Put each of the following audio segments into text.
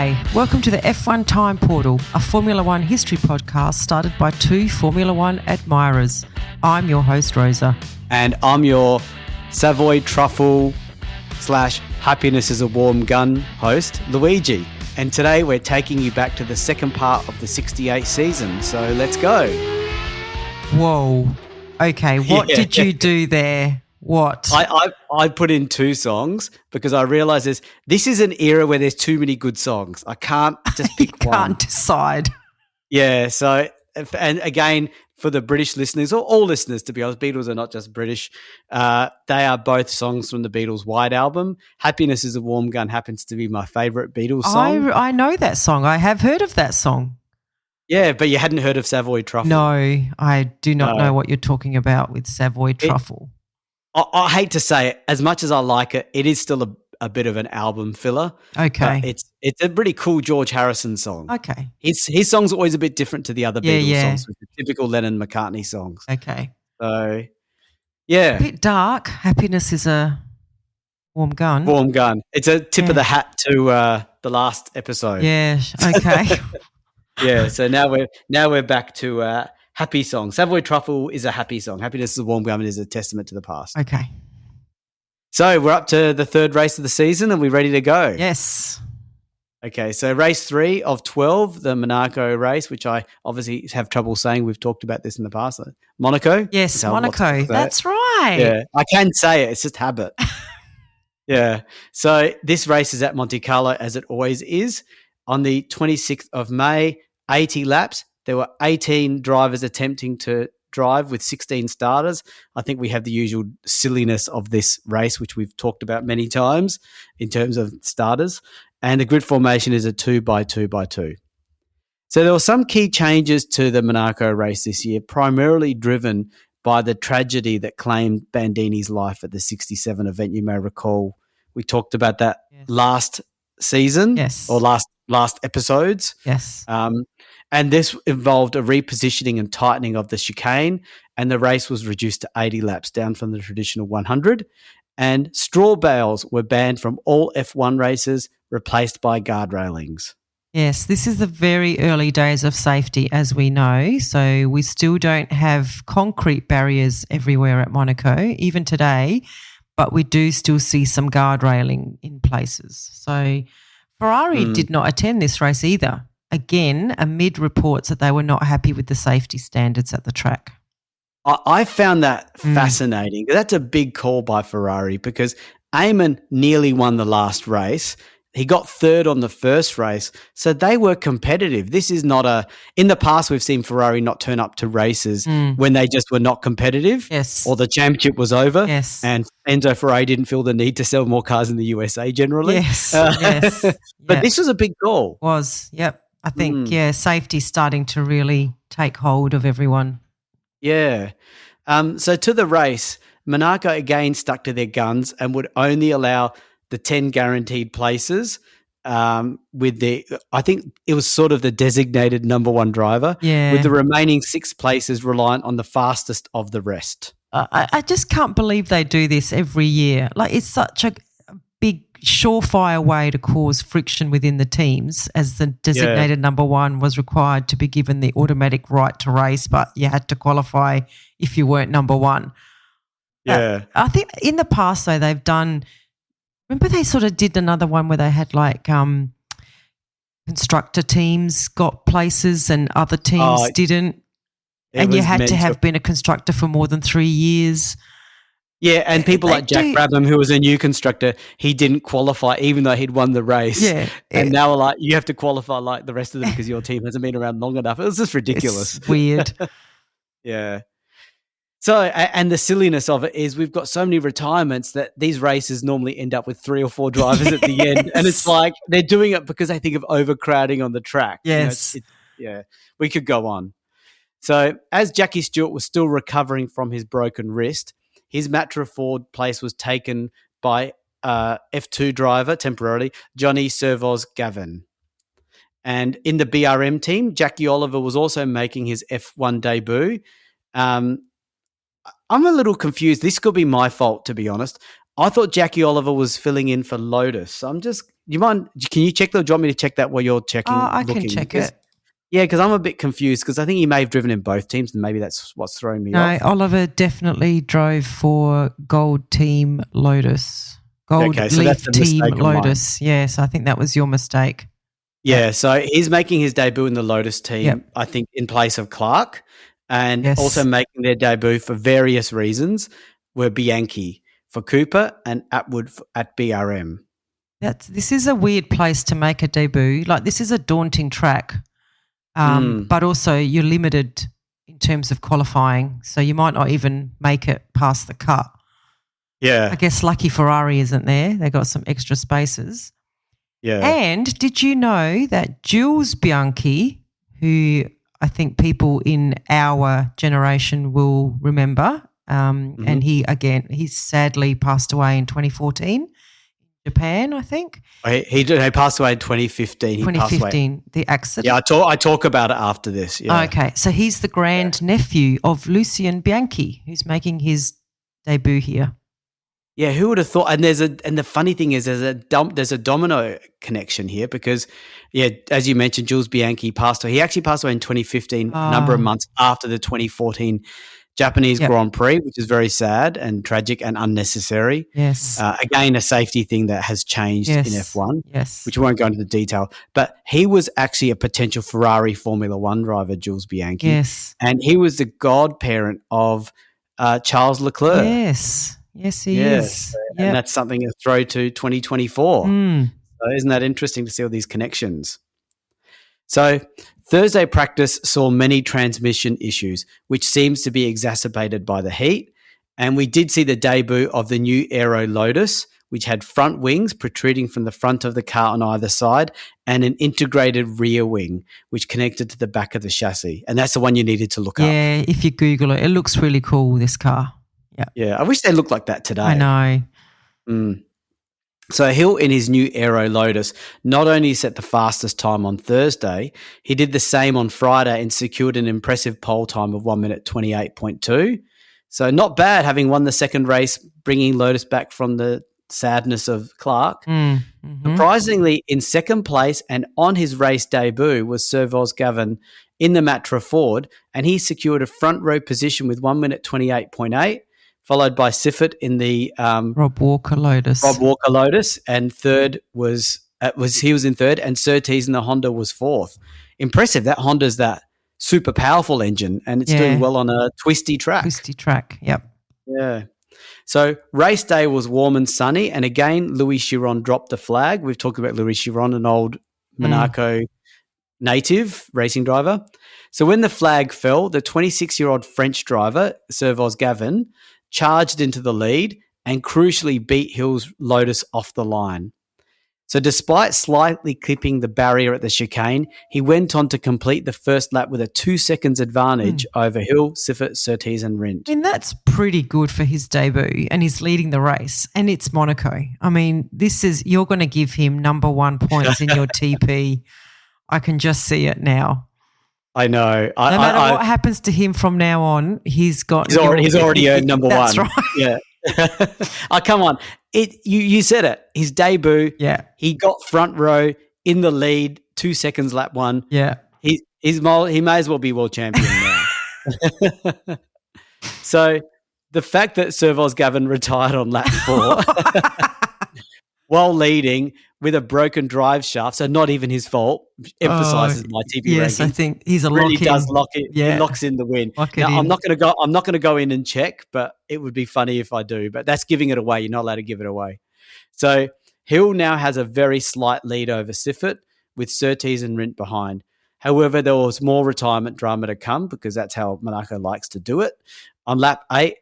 Hi, welcome to the F1 Time Portal, a Formula One history podcast started by two Formula One admirers. I'm your host, Rosa. And I'm your Savoy Truffle / Happiness is a Warm Gun host, Luigi. And today we're taking you back to the second part of the 68 season. So let's go. Whoa. Okay, what did you do there? What? I put in two songs because I realised this is an era where there's too many good songs. I can't just pick you one. Can't decide. Yeah, so, and again, for the British listeners, or all listeners, to be honest, Beatles are not just British. They are both songs from the Beatles' White Album. Happiness is a Warm Gun happens to be my favourite Beatles song. I know that song. I have heard of that song. Yeah, but you hadn't heard of Savoy Truffle. No, I do not know what you're talking about with Savoy Truffle. I hate to say it, as much as I like it, it is still a bit of an album filler. Okay. It's a pretty cool George Harrison song. Okay. His song's always a bit different to the other Beatles songs, with the typical Lennon-McCartney songs. Okay. So, yeah. A bit dark. Happiness is a warm gun. Warm gun. It's a tip of the hat to the last episode. Yeah, okay. Yeah, so now we're back to happy song. Savoy Truffle is a happy song. Happiness is a Warm Gun is a testament to the past. Okay. So we're up to the third race of the season. Are we ready to go? Yes. Okay, so race 3 of 12, the Monaco race, which I obviously have trouble saying. We've talked about this in the past. Monaco? Yes, Monaco. That's right. Yeah, I can say it. It's just habit. Yeah. So this race is at Monte Carlo, as it always is. On the 26th of May, 80 laps. There were 18 drivers attempting to drive with 16 starters. I think we have the usual silliness of this race, which we've talked about many times in terms of starters. And the grid formation is a 2x2x2. So there were some key changes to the Monaco race this year, primarily driven by the tragedy that claimed Bandini's life at the 67 event. You may recall we talked about that last season or last episodes. Yes. And this involved a repositioning and tightening of the chicane, and the race was reduced to 80 laps, down from the traditional 100. And straw bales were banned from all F1 races, replaced by guard railings. Yes, this is the very early days of safety, as we know. So we still don't have concrete barriers everywhere at Monaco, even today, but we do still see some guard railing in places. So Ferrari did not attend this race either. Again, amid reports that they were not happy with the safety standards at the track. I found that fascinating. That's a big call by Ferrari because Eamon nearly won the last race. He got third on the first race, so they were competitive. This is not in the past we've seen Ferrari not turn up to races when they just were not competitive or the championship was over and Enzo Ferrari didn't feel the need to sell more cars in the USA generally. But this was a big call. Yep. I think, safety's starting to really take hold of everyone. Yeah. So to the race, Monaco again stuck to their guns and would only allow the 10 guaranteed places with I think it was sort of the designated number one driver, with the remaining 6 places reliant on the fastest of the rest. I just can't believe they do this every year. Like, it's such a big surefire way to cause friction within the teams, as the designated number one was required to be given the automatic right to race, but you had to qualify if you weren't number one. I think in the past, though, they've done – remember they sort of did another one where they had like constructor teams got places and other teams didn't, and you had to have been a constructor for more than 3 years. Yeah, and people like Jack Brabham, who was a new constructor, he didn't qualify even though he'd won the race. Yeah. And now we're like, you have to qualify like the rest of them because your team hasn't been around long enough. It was just ridiculous. It's weird. Yeah. So, and the silliness of it is we've got so many retirements that these races normally end up with 3 or 4 drivers at the end. And it's like they're doing it because they think of overcrowding on the track. Yes. We could go on. So as Jackie Stewart was still recovering from his broken wrist, his Matra Ford place was taken by F2 driver temporarily, Johnny Servoz Gavin. And in the BRM team, Jackie Oliver was also making his F1 debut. I'm a little confused. This could be my fault, to be honest. I thought Jackie Oliver was filling in for Lotus. I'm just. You mind? Can you check that? Or do you want me to check that while you're checking? I can Looking? check Because, it. yeah, because I'm a bit confused because I think he may have driven in both teams, and maybe that's what's throwing me No, off. Oliver definitely drove for Gold Team Lotus. Gold Okay, so Leaf that's a Team mistake of mine. Lotus. Yes, I think that was your mistake. Yeah, so he's making his debut in the Lotus team, Yep. I think, in place of Clark, and Yes. also making their debut for various reasons were Bianchi for Cooper and Atwood at BRM. This is a weird place to make a debut. Like, this is a daunting track, but also you're limited in terms of qualifying, so you might not even make it past the cut. Yeah. I guess lucky Ferrari isn't there. They got some extra spaces. Yeah. And did you know that Jules Bianchi, who I think people in our generation will remember, and he sadly passed away in 2014, Japan, I think. He passed away in 2015. 2015, the accident. Yeah, I talk about it after this. Yeah. Okay, so he's the grand nephew of Lucien Bianchi, who's making his debut here. Yeah, who would have thought? And the funny thing is, there's a domino connection here because, yeah, as you mentioned, Jules Bianchi passed away. He actually passed away in 2015, a number of months after the 2014 Japanese Grand Prix, which is very sad and tragic and unnecessary. Yes. Again, a safety thing that has changed in F1, which we won't go into the detail. But he was actually a potential Ferrari Formula One driver, Jules Bianchi. Yes. And he was the godparent of Charles Leclerc. Yes. Yes, he is. And that's something to throw to 2024. So isn't that interesting to see all these connections? So Thursday practice saw many transmission issues, which seems to be exacerbated by the heat. And we did see the debut of the new Aero Lotus, which had front wings protruding from the front of the car on either side and an integrated rear wing, which connected to the back of the chassis. And that's the one you needed to look up. Yeah, if you Google it, it looks really cool, this car. Yeah, I wish they looked like that today. I know. So Hill, in his new Aero Lotus, not only set the fastest time on Thursday, he did the same on Friday and secured an impressive pole time of 1 minute 28.2. So not bad, having won the second race, bringing Lotus back from the sadness of Clark. Surprisingly, in second place and on his race debut was Sir Vosgavin in the Matra Ford, and he secured a front row position with 1 minute 28.8. Followed by Siffert in the Rob Walker Lotus, and third was he was in third, and Surtees in the Honda was fourth. Impressive. That Honda's that super powerful engine, and it's doing well on a twisty track. Yep. Yeah. So race day was warm and sunny, and again Louis Chiron dropped the flag. We've talked about Louis Chiron, an old Monaco native racing driver. So when the flag fell, the 26-year-old French driver, Sir Vosgavin, charged into the lead and crucially beat Hill's Lotus off the line. So despite slightly clipping the barrier at the chicane, he went on to complete the first lap with a 2 seconds advantage over Hill, Siffert, Surtees and Rindt. I mean, that's pretty good for his debut, and he's leading the race, and it's Monaco. I mean, you're going to give him number 1 points in your TP. I can just see it now. I know. No matter what happens to him from now on, he's already earned number one. That's right. Yeah. Oh, come on. You said it. His debut. Yeah. He got front row in the lead, 2 seconds lap one. Yeah. He may as well be world champion now. So the fact that Sir Vosgavin retired on lap 4 while leading with a broken drive shaft, so not even his fault, emphasises my TP yes, ranking. I think he's a really lock-in. does lock it. Yeah. He locks in the win. Now, I'm not going to go in and check, but it would be funny if I do. But that's giving it away. You're not allowed to give it away. So Hill now has a very slight lead over Siffert with Surtees and Rindt behind. However, there was more retirement drama to come because that's how Monaco likes to do it. On lap 8,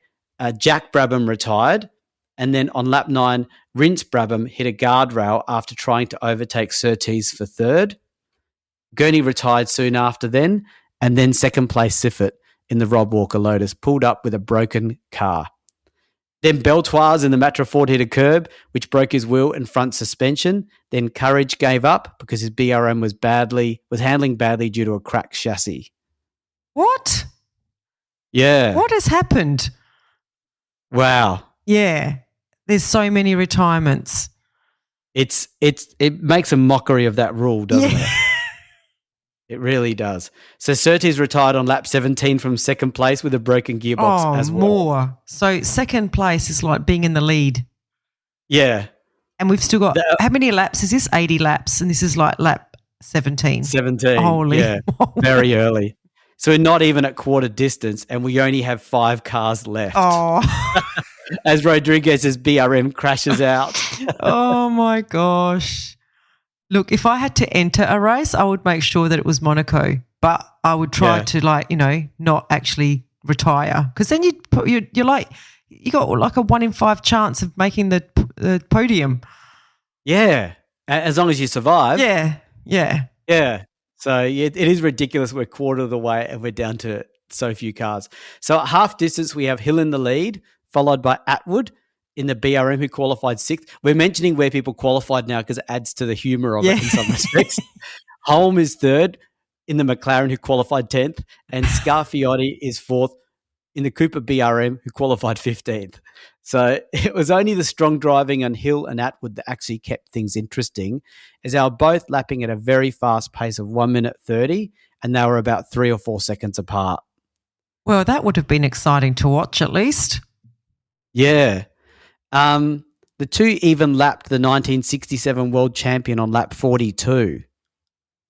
Jack Brabham retired. And then on lap 9, Rindt Brabham hit a guardrail after trying to overtake Surtees for third. Gurney retired soon after then, and then second place Siffert in the Rob Walker Lotus pulled up with a broken car. Then Beltoise in the Matra Ford hit a curb, which broke his wheel and front suspension. Then Courage gave up because his BRM was handling badly due to a cracked chassis. What? Yeah. What has happened? Wow. Yeah. There's so many retirements. It makes a mockery of that rule, doesn't it? It really does. So Surtees retired on lap 17 from second place with a broken gearbox as well. More. So second place is like being in the lead. Yeah. And we've still got, how many laps is this? 80 laps. And this is like lap 17. 17. Holy. Yeah. Very early. So we're not even at quarter distance and we only have 5 cars left. Oh. As Rodriguez's BRM crashes out. Oh, my gosh. Look, if I had to enter a race, I would make sure that it was Monaco, but I would try to not actually retire because then you're like you got like a 1 in 5 chance of making the podium. Yeah, as long as you survive. Yeah. So it is ridiculous. We're quarter of the way and we're down to so few cars. So at half distance, we have Hill in the lead, followed by Atwood in the BRM who qualified 6th. We're mentioning where people qualified now because it adds to the humour of it in some respects. Holm is 3rd in the McLaren who qualified 10th and Scarfiotti is 4th in the Cooper BRM who qualified 15th. So it was only the strong driving on Hill and Atwood that actually kept things interesting as they were both lapping at a very fast pace of 1 minute 30 and they were about 3 or 4 seconds apart. Well, that would have been exciting to watch at least. Yeah. The two even lapped the 1967 world champion on lap 42.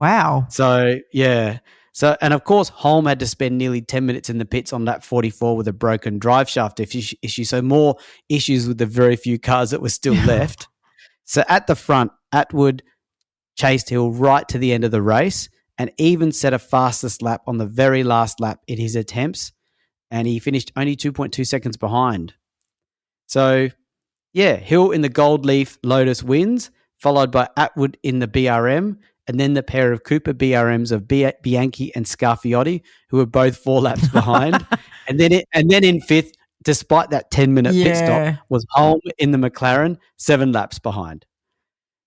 Wow. So, yeah. So, and of course, Holm had to spend nearly 10 minutes in the pits on lap 44 with a broken drive shaft issue. So more issues with the very few cars that were still left. So at the front, Atwood chased Hill right to the end of the race and even set a fastest lap on the very last lap in his attempts. And he finished only 2.2 seconds behind. So, yeah, Hill in the Gold Leaf Lotus wins, followed by Atwood in the BRM, and then the pair of Cooper BRMs of Bianchi and Scarfiotti, who were both 4 laps behind. and then in 5th, despite that 10-minute pit stop, was Holm in the McLaren, 7 laps behind.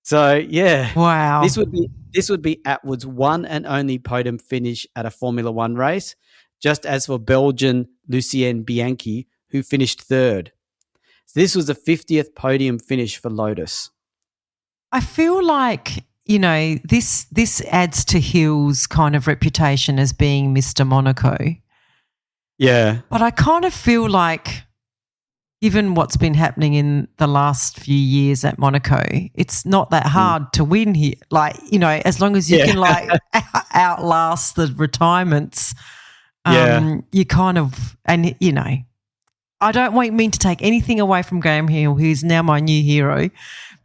So, yeah. Wow. This would be Atwood's one and only podium finish at a Formula One race, just as for Belgian Lucien Bianchi, who finished 3rd. So this was the 50th podium finish for Lotus. I feel like, this adds to Hill's kind of reputation as being Mr. Monaco. Yeah. But I kind of feel like, given what's been happening in the last few years at Monaco, it's not that hard to win here. Like, as long as you can outlast the retirements, you kind of, and I don't mean to take anything away from Graham Hill, who's now my new hero,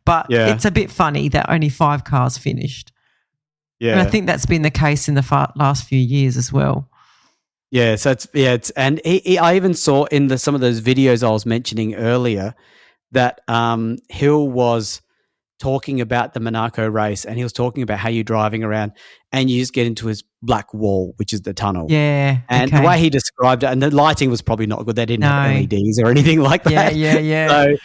but it's a bit funny that only 5 cars finished. Yeah. And I think that's been the case in the last few years as well. Yeah, so I even saw in some of those videos I was mentioning earlier that Hill was talking about the Monaco race and he was talking about how you're driving around and you just get into his black wall, which is the tunnel. Yeah. And the way he described it, and the lighting was probably not good. They didn't have LEDs or anything like that. Yeah.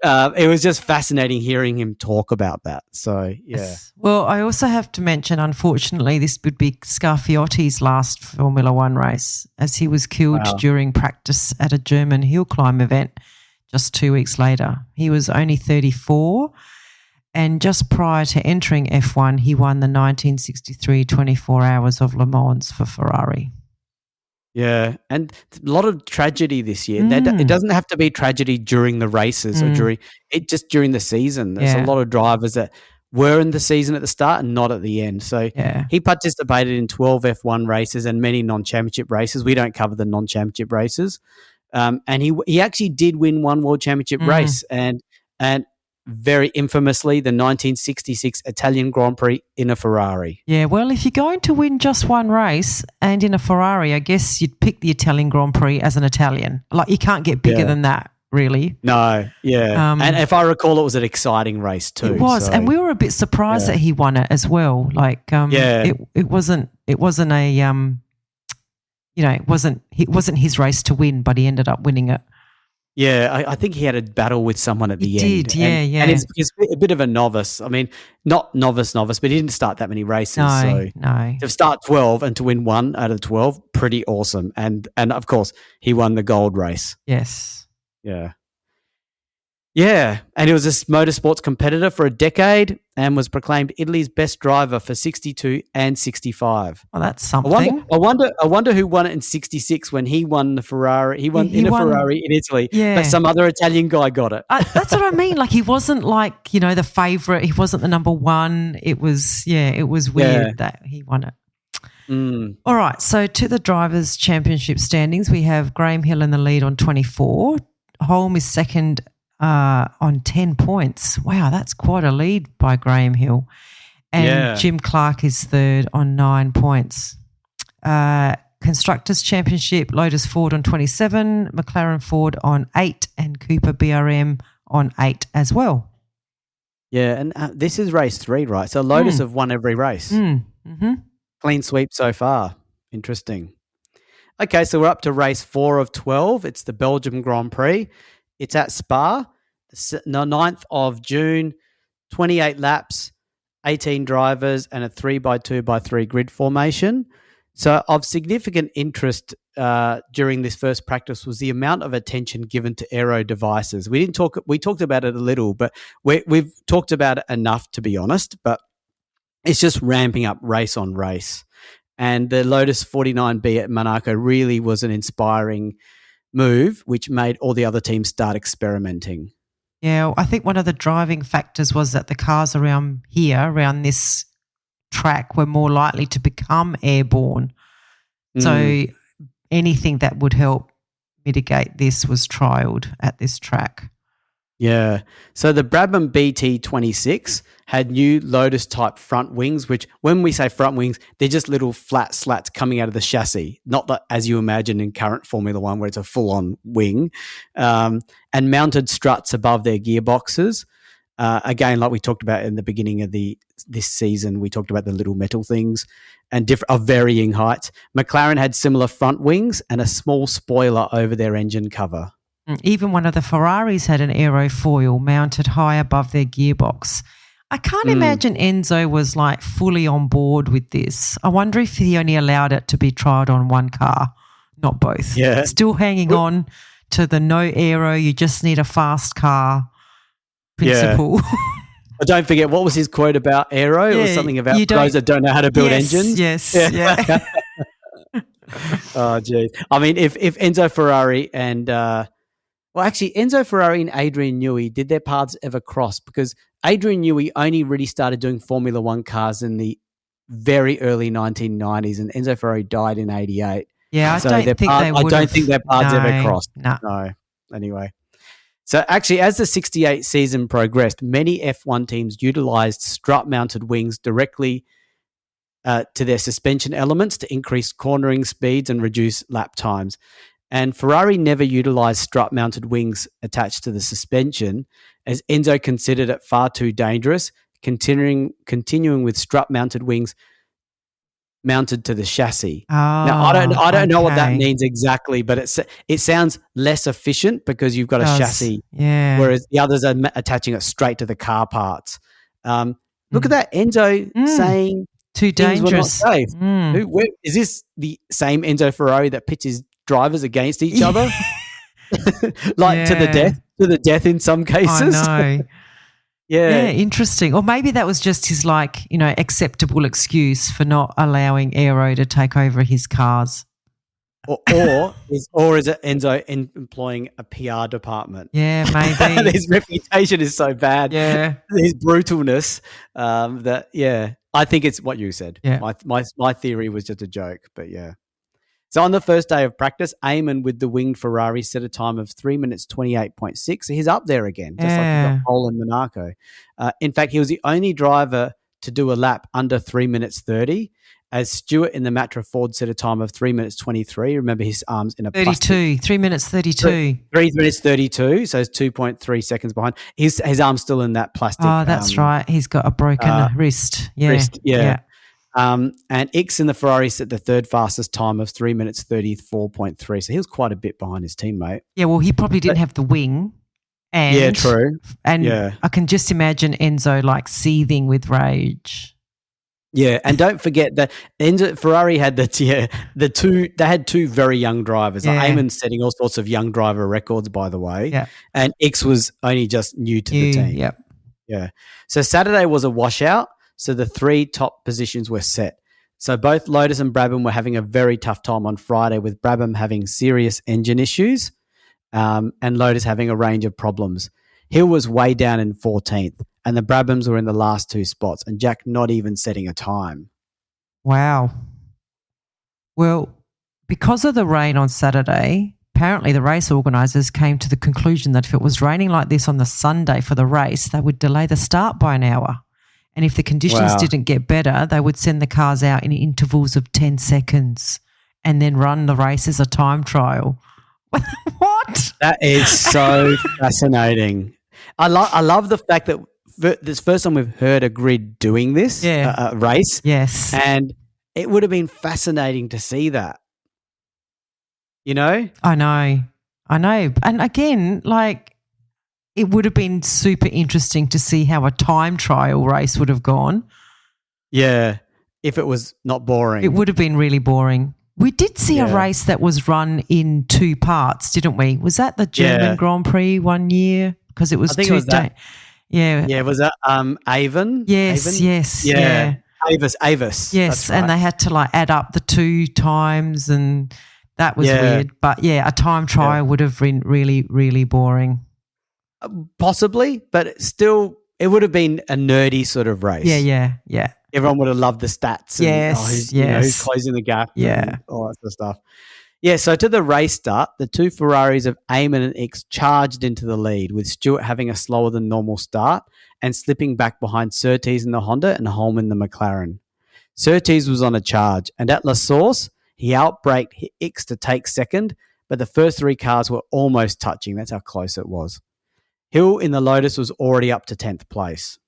So it was just fascinating hearing him talk about that. So, yeah. Yes. Well, I also have to mention, unfortunately, this would be Scarfiotti's last Formula One race as he was killed during practice at a German hill climb event just 2 weeks later. He was only 34. And just prior to entering F1, he won the 1963 24 Hours of Le Mans for Ferrari. Yeah, and a lot of tragedy this year. It doesn't have to be tragedy during the races or during the season. There's a lot of drivers that were in the season at the start and not at the end. So he participated in 12 F1 races and many non-championship races. We don't cover the non-championship races. And he actually did win one world championship race and very infamously the 1966 Italian Grand Prix in a Ferrari. Yeah, well, if you're going to win just one race and in a Ferrari, I guess you'd pick the Italian Grand Prix as an Italian. Like, you can't get bigger than that, really. No, yeah. And if I recall, it was an exciting race too. It was, and we were a bit surprised that he won it as well. Like, it wasn't a it wasn't his race to win, but he ended up winning it. Yeah, I think he had a battle with someone at the end. He did, yeah. And he's a bit of a novice. I mean, not novice, but he didn't start that many races. No. To start 12 and to win 1 out of 12, pretty awesome. And of course, he won the gold race. Yes. Yeah. Yeah, and he was a motorsports competitor for a decade and was proclaimed Italy's best driver for 62 and 65. Well, that's something. I wonder who won it in 66 when he won the Ferrari. He won Ferrari in Italy, yeah. but some other Italian guy got it. That's what I mean. Like, he wasn't like, the favourite. He wasn't the number one. It was weird that he won it. All right, so to the Drivers' Championship standings, we have Graham Hill in the lead on 24. Holm is second on 10 points. Wow, that's quite a lead by Graham Hill. And Jim Clark is third on 9 points. Constructors' Championship, Lotus Ford on 27, McLaren Ford on 8, and Cooper BRM on 8 as well. Yeah, and this is race 3, right? So Lotus have won every race. Mm-hmm. Clean sweep so far. Interesting. Okay, so we're up to race 4 of 12. It's the Belgium Grand Prix. It's at Spa, the 9th of June, 28 laps, 18 drivers, and a 3x2x3 grid formation. So of significant interest during this first practice was the amount of attention given to aero devices. We talked about it a little, but we've talked about it enough, to be honest, but it's just ramping up race on race. And the Lotus 49B at Monaco really was an inspiring move, which made all the other teams start experimenting. Yeah, I think one of the driving factors was that the cars around this track were more likely to become airborne. So anything that would help mitigate this was trialled at this track. Yeah. So the Brabham BT26 had new Lotus-type front wings, which when we say front wings, they're just little flat slats coming out of the chassis, not that as you imagine in current Formula One where it's a full-on wing, and mounted struts above their gearboxes. Again, like we talked about in the beginning of this season, we talked about the little metal things and of varying heights. McLaren had similar front wings and a small spoiler over their engine cover. Even one of the Ferraris had an aerofoil mounted high above their gearbox. I can't imagine Enzo was like fully on board with this. I wonder if he only allowed it to be tried on one car, not both. Yeah. Still hanging on to the no aero, you just need a fast car principle. Yeah. But don't forget, what was his quote about aero? It was something about those that don't know how to build engines. Yes, yeah. Oh, geez. I mean, if Enzo Ferrari and Enzo Ferrari and Adrian Newey, did their paths ever cross? Because Adrian Newey only really started doing Formula One cars in the very early 1990s, and Enzo Ferrari died in 88. Yeah, I don't think their paths ever crossed. No. Anyway. So actually, as the 68 season progressed, many F1 teams utilized strut-mounted wings directly to their suspension elements to increase cornering speeds and reduce lap times. And Ferrari never utilized strut-mounted wings attached to the suspension, as Enzo considered it far too dangerous, continuing with strut-mounted wings mounted to the chassis. Now, I don't know what that means exactly, but it sounds less efficient because you've got a chassis, whereas the others are attaching it straight to the car parts. Look at that, Enzo saying too dangerous. Were not safe. Is this the same Enzo Ferrari that pits his drivers against each other, to the death in some cases? I know. Yeah, interesting. Or maybe that was just his acceptable excuse for not allowing aero to take over his cars. Or is it Enzo employing a PR department? Yeah, maybe. His reputation is so bad. Yeah, his brutalness. I think it's what you said. Yeah. My theory was just a joke, but yeah. So on the first day of practice, Eamon with the winged Ferrari set a time of 3 minutes 28.6. So he's up there again, just like he got pole in Monaco. In fact, he was the only driver to do a lap under 3 minutes 30, as Stewart in the Matra Ford set a time of 3 minutes 23. Remember, his arms in a 32, 3 minutes 32. 3 minutes 32, so it's 2.3 seconds behind. His arm's still in that plastic. Oh, that's right. He's got a broken wrist. Yeah. Yeah. And Ix in the Ferrari set the third fastest time of 3 minutes 34.3. So he was quite a bit behind his teammate. Yeah, well, he probably didn't have the wing. And, true. And I can just imagine Enzo seething with rage. Yeah, and don't forget that Ferrari had they had two very young drivers. Like Yeah. Eamon's setting all sorts of young driver records, by the way. Yeah. And X was only just new to the team. Yep. Yeah. So Saturday was a washout. So the three top positions were set. So both Lotus and Brabham were having a very tough time on Friday, with Brabham having serious engine issues and Lotus having a range of problems. Hill was way down in 14th, and the Brabhams were in the last two spots, and Jack not even setting a time. Wow. Well, because of the rain on Saturday, apparently the race organisers came to the conclusion that if it was raining like this on the Sunday for the race, they would delay the start by an hour. And if the conditions didn't get better, they would send the cars out in intervals of 10 seconds and then run the race as a time trial. What? That is so fascinating. I love the fact that this first time we've heard a grid doing this race. Yes. And it would have been fascinating to see that. You know? I know. And again, like, it would have been super interesting to see how a time trial race would have gone. Yeah, if it was not boring. It would have been really boring. We did see a race that was run in two parts, didn't we? Was that the German Grand Prix one year? Because it was 2 days. Yeah. Yeah, was that Avon? Yes, Avon? yes. Yeah. Avis. Yes, right. And they had to like add up the two times, and that was weird. But yeah, a time trial would have been really, really boring. Possibly, but still, it would have been a nerdy sort of race. Yeah. Everyone would have loved the stats. And, who's closing the gap. And all that sort of stuff. Yeah, so to the race start, the two Ferraris of Eamon and X charged into the lead, with Stewart having a slower than normal start and slipping back behind Surtees in the Honda and Holm in the McLaren. Surtees was on a charge, and at La Source, he outbraked X to take second, but the first three cars were almost touching. That's how close it was. Hill in the Lotus was already up to 10th place.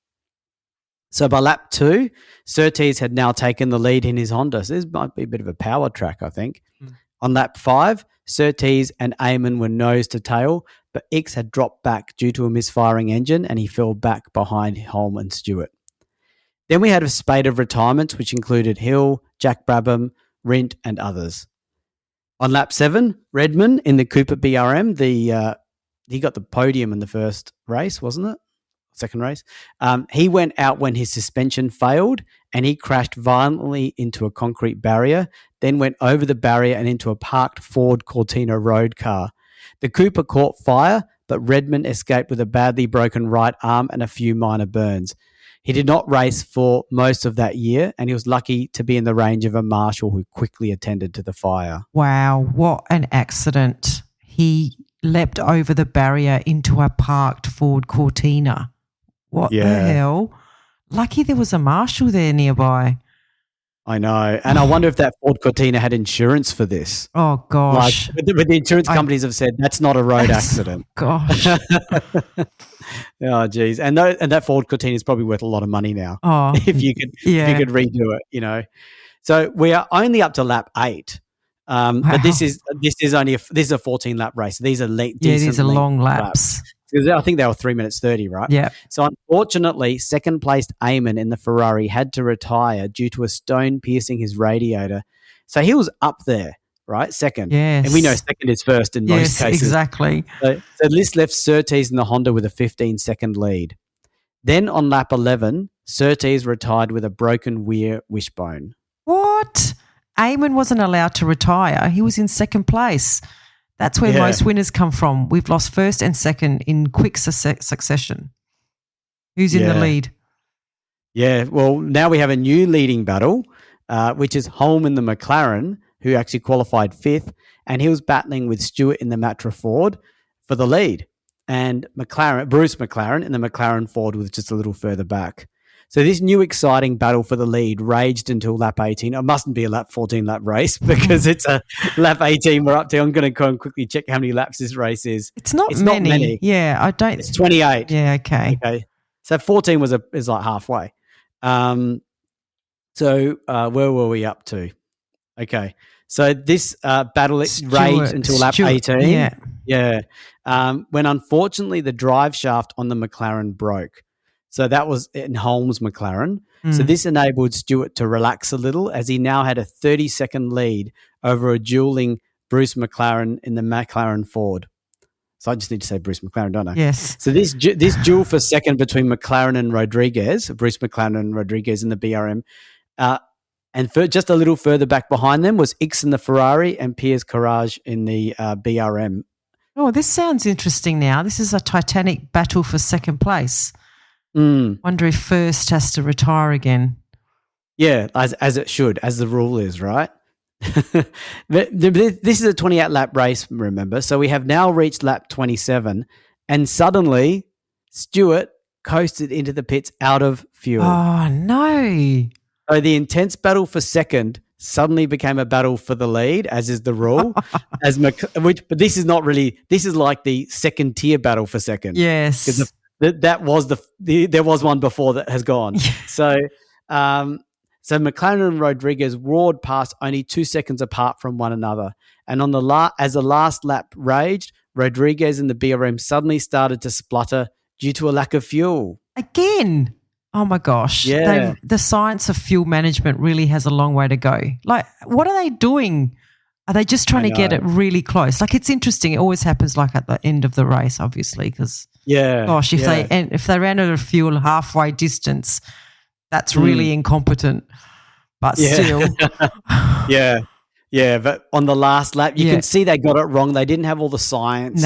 So by lap 2, Surtees had now taken the lead in his Honda. So this might be a bit of a power track, I think. On lap 5, Surtees and Eamon were nose to tail, but X had dropped back due to a misfiring engine, and he fell back behind Holm and Stewart. Then we had a spate of retirements, which included Hill, Jack Brabham, Rindt, and others. On lap 7, Redman in the Cooper BRM, he got the podium in the first race, wasn't it? Second race. He went out when his suspension failed, and he crashed violently into a concrete barrier, then went over the barrier and into a parked Ford Cortina road car. The Cooper caught fire, but Redman escaped with a badly broken right arm and a few minor burns. He did not race for most of that year, and he was lucky to be in the range of a marshal who quickly attended to the fire. Wow, what an accident. He leapt over the barrier into a parked Ford Cortina. What the hell? Lucky there was a marshal there nearby. I know. And I wonder if that Ford Cortina had insurance for this. Oh, gosh. Like, but the insurance companies have said that's not a road accident. Gosh. Oh, geez. And that Ford Cortina is probably worth a lot of money now. Oh, if you could redo it, you know. So we are only up to lap 8. But this is a 14-lap race. These are these are long laps. Because I think they were 3 minutes 30, right? Yeah. So unfortunately, second-placed Eamon in the Ferrari had to retire due to a stone piercing his radiator. So he was up there, right? Second. Yes. And we know second is first in most cases. Exactly. So this left Surtees in the Honda with a 15-second lead. Then on lap 11, Surtees retired with a broken rear wishbone. What? Eamon wasn't allowed to retire. He was in second place. That's where most winners come from. We've lost first and second in quick succession. Who's in the lead? Yeah, well, now we have a new leading battle, which is Holm in the McLaren, who actually qualified 5th, and he was battling with Stewart in the Matra Ford for the lead. And Bruce McLaren in the McLaren Ford was just a little further back. So this new exciting battle for the lead raged until lap 18. It mustn't be a lap 14-lap race because it's a lap 18 we're up to. I'm going to go and quickly check how many laps this race is. It's not many. Yeah, I don't. It's 28. Yeah, okay. So 14 is like halfway. So where were we up to? Okay. So this battle raged until lap 18. Yeah. When unfortunately the drive shaft on the McLaren broke. So that was in Holm's McLaren. So this enabled Stewart to relax a little as he now had a 30-second lead over a dueling Bruce McLaren in the McLaren Ford. So I just need to say Bruce McLaren, don't I? Yes. So this duel for second between McLaren and Rodriguez, Bruce McLaren and Rodriguez in the BRM, and just a little further back behind them was Ickx in the Ferrari and Piers Courage in the BRM. Oh, this sounds interesting now. This is a titanic battle for second place. Wonder if first has to retire again. Yeah, as it should, as the rule is, right? This is a 28-lap race, remember? So we have now reached lap 27, and suddenly Stewart coasted into the pits out of fuel. Oh, no. So the intense battle for second suddenly became a battle for the lead, as is the rule. But this is not really. This is like the second tier battle for second. Yes, because that was there was one before that has gone. So McLaren and Rodriguez roared past only 2 seconds apart from one another, and as the last lap raged, Rodriguez in the BRM suddenly started to splutter due to a lack of fuel again. Oh my gosh. Yeah. The science of fuel management really has a long way to go. Like, what are they doing? Are they just trying to get it really close? Like, it's interesting. It always happens like at the end of the race, obviously, because gosh, if they ran out of fuel halfway distance, that's really incompetent. But still. Yeah. But on the last lap, you can see they got it wrong. They didn't have all the science.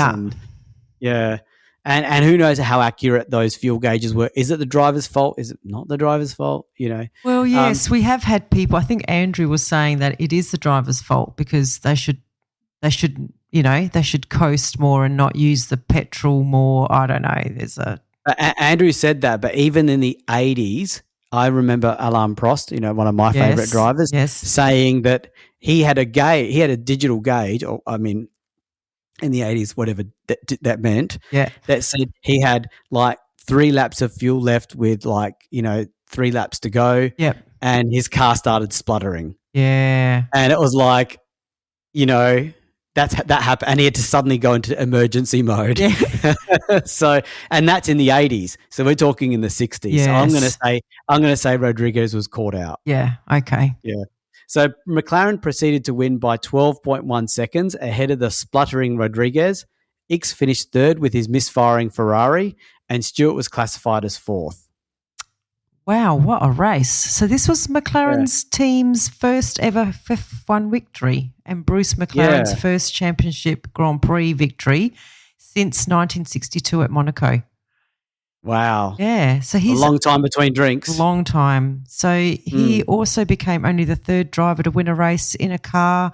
And who knows how accurate those fuel gauges were. Is it the driver's fault? Is it not the driver's fault? Well, yes, we have had people. I think Andrew was saying that it is the driver's fault because they should coast more and not use the petrol more. I don't know. Andrew said that, but even in the 80s, I remember Alain Prost, one of my favorite drivers, saying that he had a digital gauge, or in the 80s, whatever that meant, that said he had like 3 laps of fuel left with 3 laps to go, and his car started spluttering. Yeah. And it was like, that happened, and he had to suddenly go into emergency mode. Yeah. And that's in the 80s. So we're talking in the 60s. Yes. So I'm going to say Rodriguez was caught out. Yeah. Okay. Yeah. So McLaren proceeded to win by 12.1 seconds ahead of the spluttering Rodriguez. Ickx finished third with his misfiring Ferrari, and Stewart was classified as fourth. Wow, what a race. So this was McLaren's team's first ever F1 victory and Bruce McLaren's first championship Grand Prix victory since 1962 at Monaco. Wow. Yeah. So he's a long time between drinks. Long time. So he also became only the third driver to win a race in a car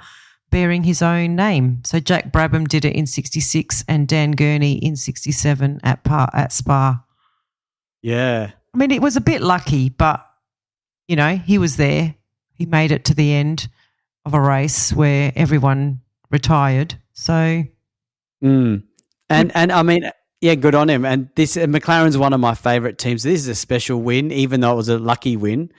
bearing his own name. So Jack Brabham did it in 66 and Dan Gurney in 67 at Spa. Yeah. I mean, it was a bit lucky, but, he was there. He made it to the end of a race where everyone retired. So. And I mean, yeah, good on him. And McLaren's one of my favourite teams. This is a special win, even though it was a lucky win.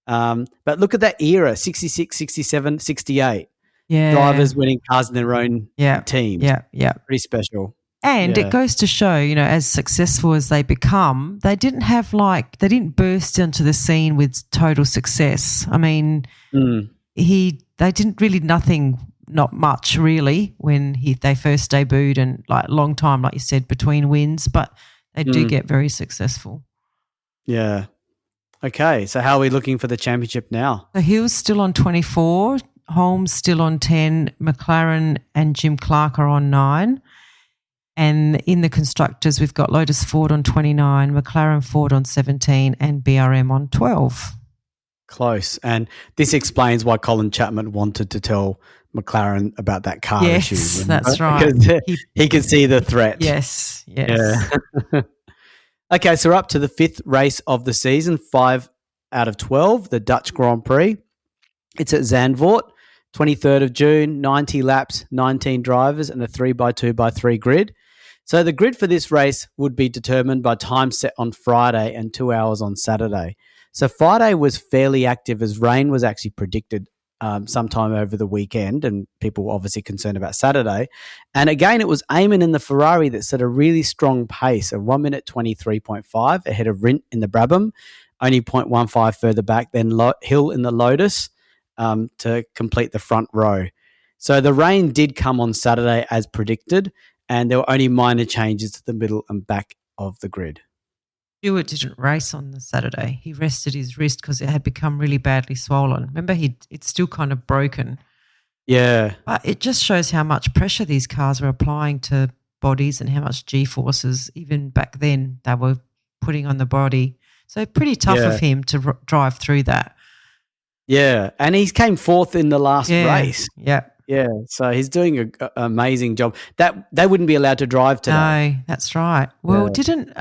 But look at that era, 66, 67, 68. Yeah. Drivers winning cars in their own teams. Yeah. Pretty special. And it goes to show, as successful as they become, they didn't burst into the scene with total success. I mean, they didn't really not much really when they first debuted and long time, like you said, between wins, but they do get very successful. Yeah. Okay. So how are we looking for the championship now? So Hill's still on 24, Holmes still on 10, McLaren and Jim Clark are on 9. And in the constructors, we've got Lotus Ford on 29, McLaren Ford on 17 and BRM on 12. Close. And this explains why Colin Chapman wanted to tell McLaren about that car issue. Yes, that's right. Because he could see the threat. Yes. Yeah. Okay, so we're up to the 5th race of the season, 5 out of 12, the Dutch Grand Prix. It's at Zandvoort, 23rd of June, 90 laps, 19 drivers and a 3x2x3 grid. So the grid for this race would be determined by time set on Friday and 2 hours on Saturday. So Friday was fairly active as rain was actually predicted sometime over the weekend, and people were obviously concerned about Saturday. And again, it was Eamon in the Ferrari that set a really strong pace of 1 minute 23.5 ahead of Rindt in the Brabham. only 0.15 further back than Hill in the Lotus to complete the front row. So the rain did come on Saturday as predicted, and there were only minor changes to the middle and back of the grid. Stewart didn't race on the Saturday. He rested his wrist because it had become really badly swollen. Remember, it's still kind of broken. Yeah. But it just shows how much pressure these cars were applying to bodies and how much G-forces, even back then, they were putting on the body. So pretty tough of him to drive through that. Yeah, and he came fourth in the last race. Yeah. Yeah, so he's doing an amazing job. That they wouldn't be allowed to drive today. No, that's right. Well, didn't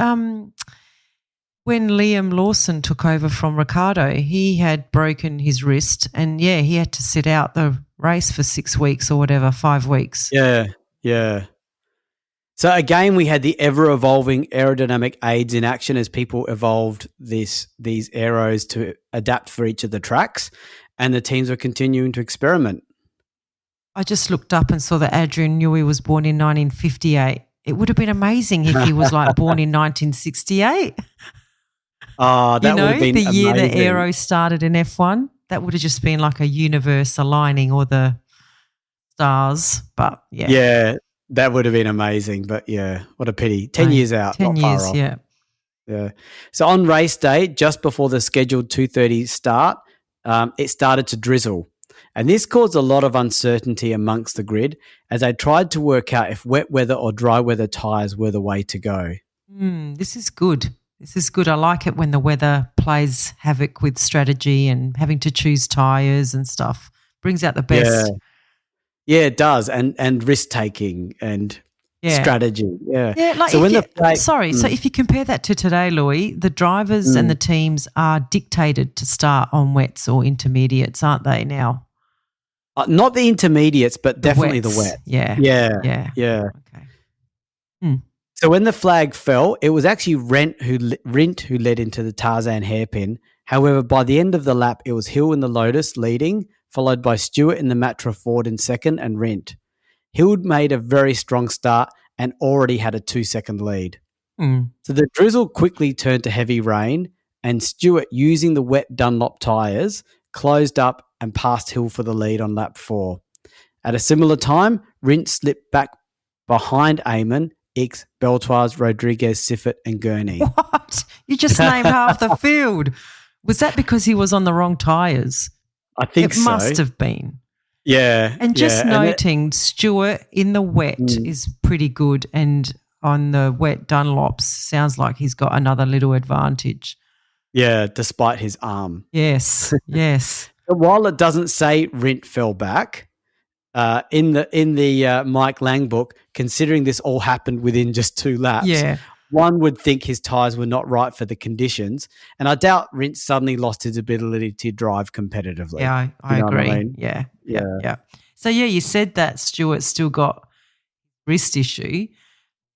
when Liam Lawson took over from Ricardo, he had broken his wrist and, he had to sit out the race for 6 weeks or whatever, 5 weeks. Yeah. So again, we had the ever-evolving aerodynamic aids in action as people evolved these aeros to adapt for each of the tracks, and the teams were continuing to experiment. I just looked up and saw that Adrian Newey was born in 1958. It would have been amazing if he was born in 1968. Oh, that would have been the year amazing. the aero started in F1. That would have just been like a universe aligning all the stars. But yeah, that would have been amazing. But what a pity. 10 years out. 10 not far years, off. Yeah. So on race day, just before the scheduled 2:30 start, it started to drizzle. And this caused a lot of uncertainty amongst the grid as they tried to work out if wet weather or dry weather tyres were the way to go. This is good. I like it when the weather plays havoc with strategy and having to choose tyres and stuff. Brings out the best. Yeah, it does. And risk-taking and strategy. Yeah. So if you compare that to today, Louis, the drivers and the teams are dictated to start on wets or intermediates, aren't they now? Not the intermediates, but definitely the wet. Yeah. Okay. So when the flag fell, it was actually Rindt who led into the Tarzan hairpin. However, by the end of the lap, it was Hill in the Lotus leading, followed by Stewart in the Matra Ford in second and Rindt. Hill made a very strong start and already had a 2-second lead. So the drizzle quickly turned to heavy rain, and Stewart, using the wet Dunlop tyres, closed up and passed Hill for the lead on lap 4. At a similar time, Rindt slipped back behind Eamon, Ickx, Beltoise, Rodriguez, Siffert and Gurney. What? You just named half the field. Was that because he was on the wrong tyres? I think so. It must have been. Yeah. And just noting, Stewart in the wet is pretty good, and on the wet Dunlops sounds like he's got another little advantage. Yeah, despite his arm. Yes. But while it doesn't say Rindt fell back, in the Mike Lang book, considering this all happened within just 2 laps, one would think his tyres were not right for the conditions, and I doubt Rindt suddenly lost his ability to drive competitively. Yeah, I agree. I mean? Yeah. So you said that Stewart's still got wrist issue.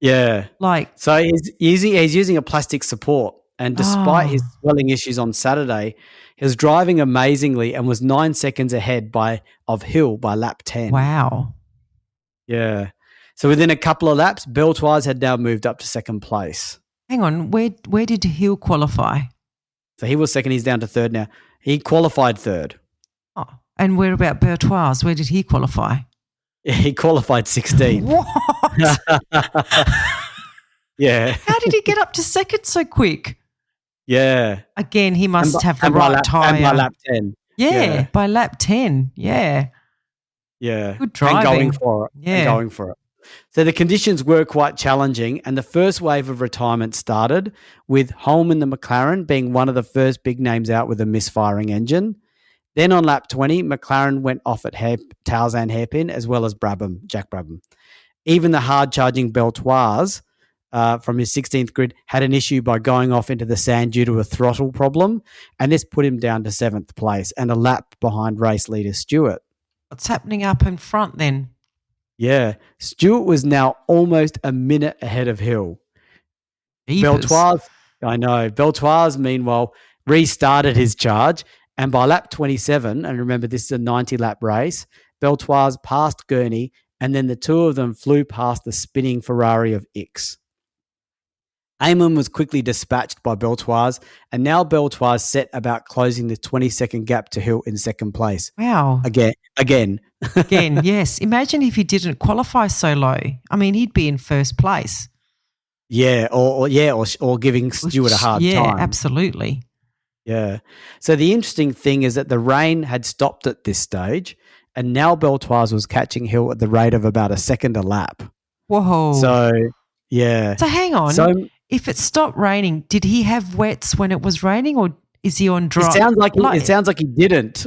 Yeah. So he's using a plastic support, and despite his swelling issues on Saturday, he was driving amazingly and was 9 seconds ahead of Hill by lap 10. Wow. Yeah. So within a couple of laps, Beltoise had now moved up to second place. Hang on, where did Hill qualify? So he was second, he's down to third now. He qualified third. Oh, and where about Beltoise? Where did he qualify? He qualified 16th. What? Yeah. How did he get up to second so quick? Yeah. Again, he must have the right tyre. And by lap 10. Yeah, by lap 10. Yeah. Yeah. Good driving. And going for it. Yeah. Going for it. So the conditions were quite challenging, and the first wave of retirement started with Holman the McLaren being one of the first big names out with a misfiring engine. Then on lap 20, McLaren went off at Tarzan hairpin, as well as Jack Brabham. Even the hard-charging Beltoise from his 16th grid had an issue by going off into the sand due to a throttle problem, and this put him down to 7th place and a lap behind race leader Stewart. What's happening up in front then? Yeah, Stewart was now almost a minute ahead of Hill. Beltoise, meanwhile, restarted his charge, and by lap 27, and remember this is a 90-lap race, Beltoise passed Gurney, and then the two of them flew past the spinning Ferrari of Ickx. Eamon was quickly dispatched by Beltoise, and now Beltoise set about closing the 20-second gap to Hill in second place. Wow. Again. Again, yes. Imagine if he didn't qualify so low. I mean, he'd be in first place. Yeah, or giving Stewart a hard time. Yeah, absolutely. Yeah. So the interesting thing is that the rain had stopped at this stage, and now Beltoise was catching Hill at the rate of about a second a lap. Whoa. So, yeah. So hang on. So if it stopped raining, did he have wets when it was raining, or is he on dry? It sounds like he didn't.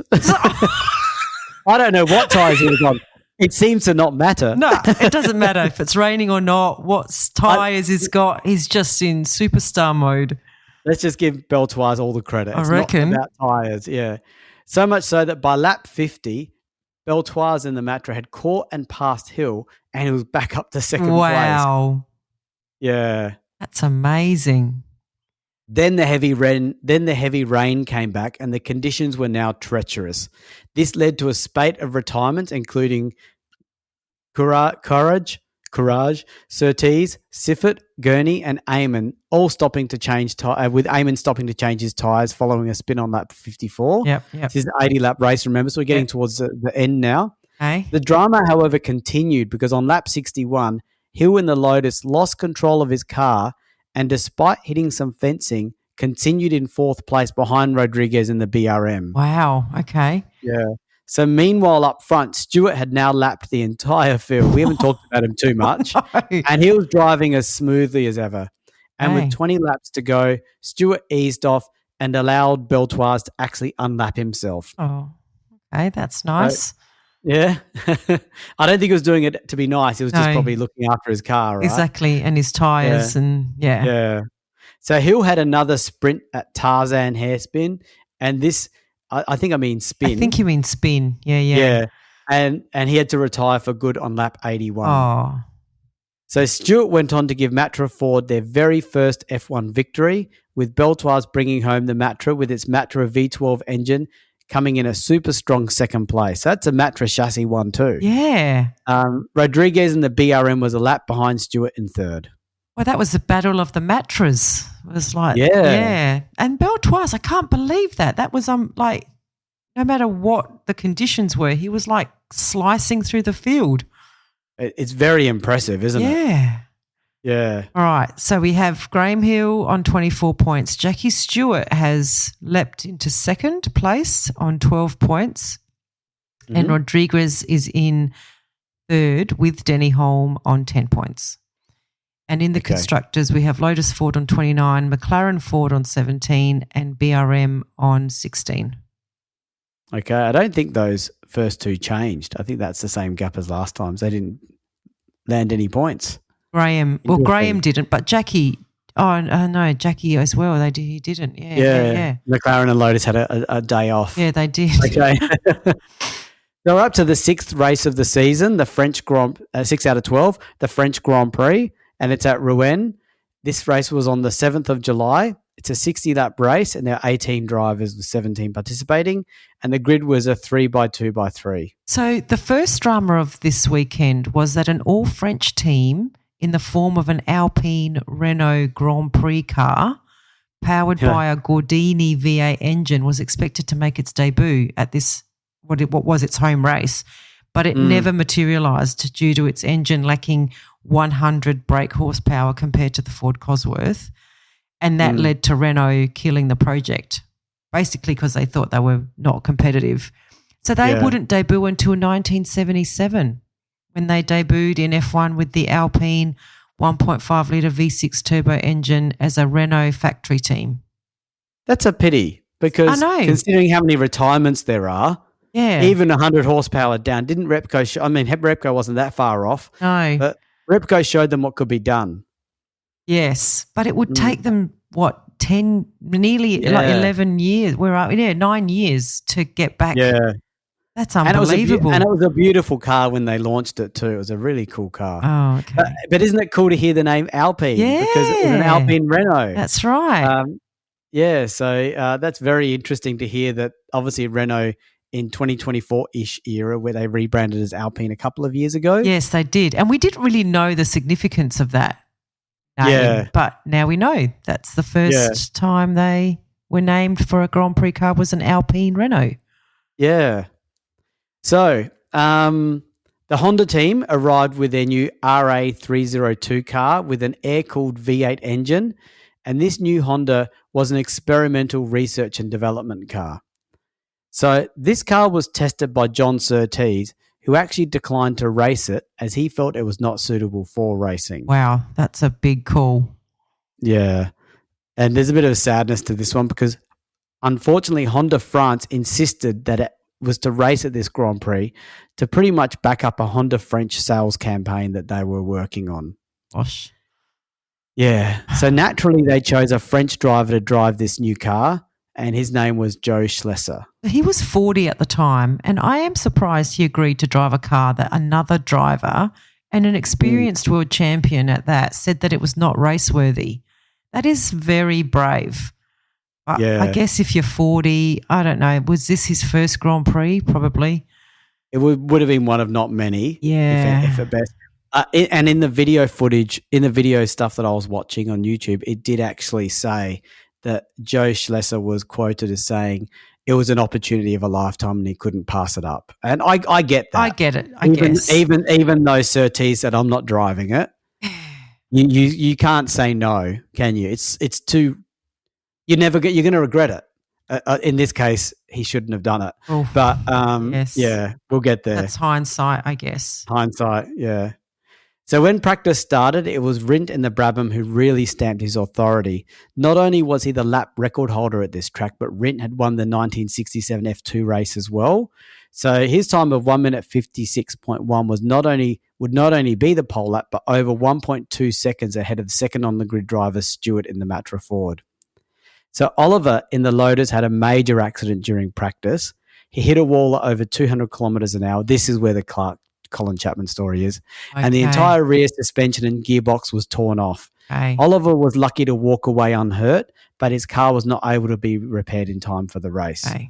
I don't know what tyres he was on. It seems to not matter. No, it doesn't matter if it's raining or not. What tyres he's got, he's just in superstar mode. Let's just give Beltoise all the credit. I reckon. Not about tyres, yeah. So much so that by lap 50, Beltoise in the Matra had caught and passed Hill, and he was back up to second place. Wow. Yeah. That's amazing. Then the heavy rain came back, and the conditions were now treacherous. This led to a spate of retirements, including Courage, Surtees, Siffert, Gurney, and Eamon, all stopping to change with Eamon stopping to change his tyres following a spin on lap 54. Yep. This is an 80-lap race, remember, so we're getting towards the end now. Okay. The drama, however, continued because on lap 61, Hill in the Lotus lost control of his car and, despite hitting some fencing, continued in fourth place behind Rodriguez in the BRM. Wow. Okay. Yeah. So meanwhile, up front, Stewart had now lapped the entire field. We haven't talked about him too much. No. And he was driving as smoothly as ever. And with 20 laps to go, Stewart eased off and allowed Beltoise to actually unlap himself. Oh, okay. That's nice. Yeah. I don't think he was doing it to be nice. He was just probably looking after his car, right? Exactly. And his tyres Yeah. So Hill had another sprint at Tarzan hairspin, and this, I think I mean spin. I think you mean spin. Yeah. Yeah. And he had to retire for good on lap 81. Oh. So Stewart went on to give Matra Ford their very first F1 victory, with Beltoise bringing home the Matra with its Matra V12 engine, coming in a super strong second place. That's a Matra chassis one too. Yeah. Rodriguez in the BRM was a lap behind Stewart in third. Well, that was the battle of the Matras. It was like, yeah. And Beltoise, I can't believe that. That was like, no matter what the conditions were, he was like slicing through the field. It's very impressive, isn't it? Yeah. Yeah. All right. So we have Graham Hill on 24 points. Jackie Stewart has leapt into second place on 12 points. Mm-hmm. And Rodriguez is in third with Denny Holm on 10 points. And in the constructors, we have Lotus Ford on 29, McLaren Ford on 17, and BRM on 16. Okay. I don't think those first two changed. I think that's the same gap as last time. So they didn't land any points. Graham didn't, but Jackie, no, Jackie as well. He didn't. Yeah. McLaren and Lotus had a day off. Yeah, they did. Okay. So we're up to the sixth race of the season, the French 6 out of 12, the French Grand Prix, and it's at Rouen. This race was on the 7th of July. It's a 60-lap race, and there are 18 drivers with 17 participating, and the grid was a 3x2x3. So the first drama of this weekend was that an all-French team in the form of an Alpine Renault Grand Prix car powered by a Gordini V8 engine was expected to make its debut at this, what was its home race, but it never materialised due to its engine lacking 100 brake horsepower compared to the Ford-Cosworth. And that led to Renault killing the project, basically because they thought they were not competitive. So they wouldn't debut until 1977 when they debuted in F1 with the Alpine 1.5 litre V6 turbo engine as a Renault factory team. That's a pity because considering how many retirements there are, even 100 horsepower down, didn't Repco Repco wasn't that far off. No. But Repco showed them what could be done. Yes, but it would take them, 11 years. 9 years to get back. Yeah. That's unbelievable. And it was a beautiful car when they launched it too. It was a really cool car. Oh, okay. But isn't it cool to hear the name Alpine? Yeah. Because it was an Alpine Renault. That's right. So that's very interesting to hear that obviously Renault in 2024-ish era where they rebranded as Alpine a couple of years ago. Yes, they did. And we didn't really know the significance of that name. Yeah. But now we know that's the first time they were named for a Grand Prix car was an Alpine Renault. Yeah. So the Honda team arrived with their new RA302 car with an air-cooled V8 engine, and this new Honda was an experimental research and development car. So this car was tested by John Surtees, who actually declined to race it as he felt it was not suitable for racing. Wow, that's a big call. Yeah. And there's a bit of sadness to this one because unfortunately Honda France insisted that it was to race at this Grand Prix to pretty much back up a Honda French sales campaign that they were working on. Gosh. Yeah. So naturally they chose a French driver to drive this new car, and his name was Joe Schlesser. He was 40 at the time, and I am surprised he agreed to drive a car that another driver and an experienced world champion at that said that it was not race-worthy. That is very brave. I guess if you're 40, I don't know, was this his first Grand Prix? Probably. It would have been one of not many, Yeah. if at best. And in the video footage, in the video stuff that I was watching on YouTube, it did actually say that Joe Schlesser was quoted as saying it was an opportunity of a lifetime and he couldn't pass it up. And I get that. I get it, I guess. Even though Surtees said I'm not driving it, you can't say no, can you? It's too. You're going to regret it. In this case, he shouldn't have done it. Oof. But Yes. yeah, we'll get there. That's hindsight, I guess. Hindsight, yeah. So when practice started, it was Rindt and the Brabham who really stamped his authority. Not only was he the lap record holder at this track, but Rindt had won the 1967 F2 race as well. So his time of 1 minute 56.1 would not only be the pole lap, but over 1.2 seconds ahead of the second on the grid driver Stewart in the Matra Ford. So Oliver in the Lotus had a major accident during practice. He hit a wall at over 200 kilometres an hour. This is where the Colin Chapman story is. Okay. And the entire rear suspension and gearbox was torn off. Okay. Oliver was lucky to walk away unhurt, but his car was not able to be repaired in time for the race. Okay.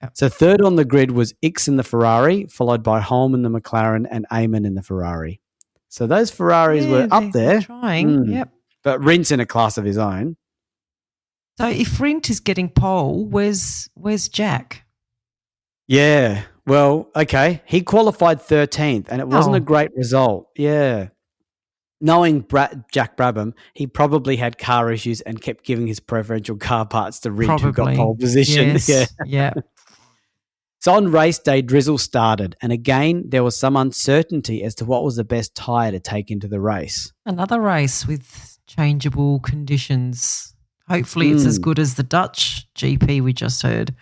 Yep. So third on the grid was Ickx in the Ferrari, followed by Holm in the McLaren and Eamon in the Ferrari. So those Ferraris were up there. Trying, yep. But Rindt's in a class of his own. So if Rindt is getting pole, where's Jack? Yeah. Well, okay. He qualified 13th, and it wasn't a great result. Yeah. Knowing Jack Brabham, he probably had car issues and kept giving his preferential car parts to Rindt, who got pole position. Yes. Yeah. So on race day, drizzle started, and again, there was some uncertainty as to what was the best tyre to take into the race. Another race with changeable conditions. Hopefully it's as good as the Dutch GP we just heard.